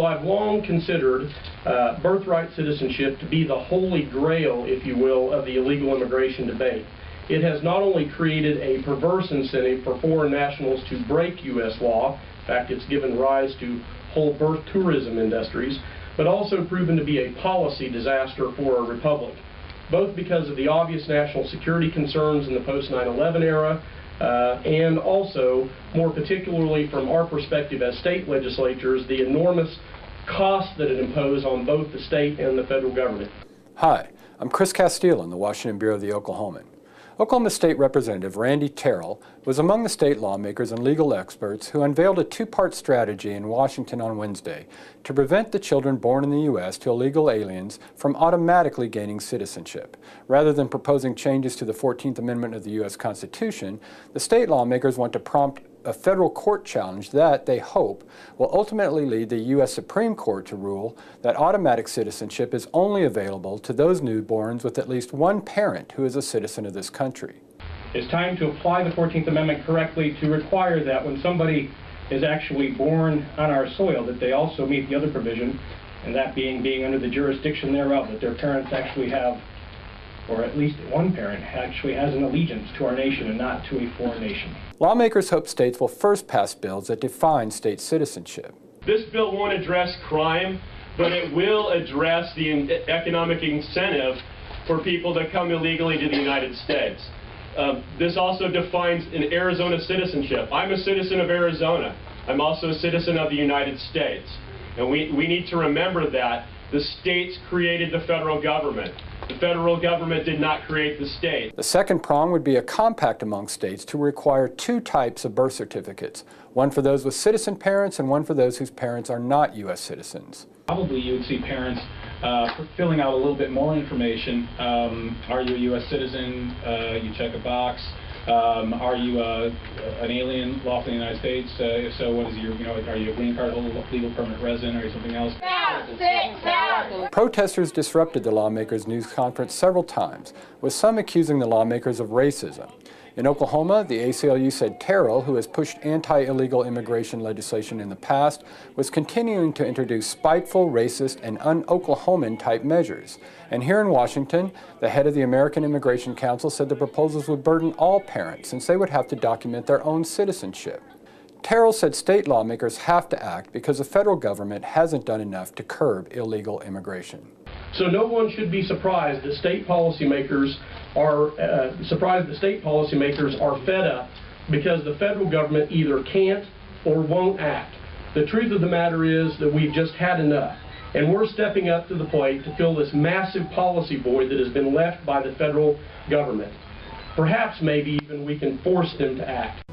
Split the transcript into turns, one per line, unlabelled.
I've long considered birthright citizenship to be the holy grail, if you will, of the illegal immigration debate. It has not only created a perverse incentive for foreign nationals to break U.S. law, in fact it's given rise to whole birth tourism industries, but also proven to be a policy disaster for our republic, both because of the obvious national security concerns in the post-9/11 era, and also, more particularly from our perspective as state legislatures, the enormous cost that it imposed on both the state and the federal government.
Hi, I'm Chris Castile in the Washington Bureau of the Oklahoman. Oklahoma State Representative Randy Terrill was among the state lawmakers and legal experts who unveiled a two-part strategy in Washington on Wednesday to prevent the children born in the U.S. to illegal aliens from automatically gaining citizenship. Rather than proposing changes to the 14th Amendment of the U.S. Constitution, the state lawmakers want to prompt a federal court challenge that, they hope, will ultimately lead the U.S. Supreme Court to rule that automatic citizenship is only available to those newborns with at least one parent who is a citizen of this country.
It's time to apply the 14th Amendment correctly to require that when somebody is actually born on our soil, that they also meet the other provision, and that being under the jurisdiction thereof, that their parents actually have, or at least one parent actually has an allegiance to our nation and not to a foreign nation.
Lawmakers hope states will first pass bills that define state citizenship.
This bill won't address crime, but it will address the economic incentive for people to come illegally to the United States. This also defines an Arizona citizenship. I'm a citizen of Arizona. I'm also a citizen of the United States. And we need to remember that the states created the federal government. The federal government did not create the state.
The second prong would be a compact among states to require two types of birth certificates, one for those with citizen parents and one for those whose parents are not U.S. citizens.
Probably you would see parents filling out a little bit more information. Are you a U.S. citizen? You check a box. Are you an alien lawfully in the United States? If so, what is your, are you a green card holder, legal permanent resident, or are you something else?
Protesters disrupted the lawmakers' news conference several times, with some accusing the lawmakers of racism. In Oklahoma, the ACLU said Terrill, who has pushed anti-illegal immigration legislation in the past, was continuing to introduce spiteful, racist, and un-Oklahoman-type measures. And here in Washington, the head of the American Immigration Council said the proposals would burden all parents since they would have to document their own citizenship. Terrill said state lawmakers have to act because the federal government hasn't done enough to curb illegal immigration.
So no one should be surprised that state policymakers are fed up because the federal government either can't or won't act. The truth of the matter is that we've just had enough, and we're stepping up to the plate to fill this massive policy void that has been left by the federal government. Perhaps maybe even we can force them to act.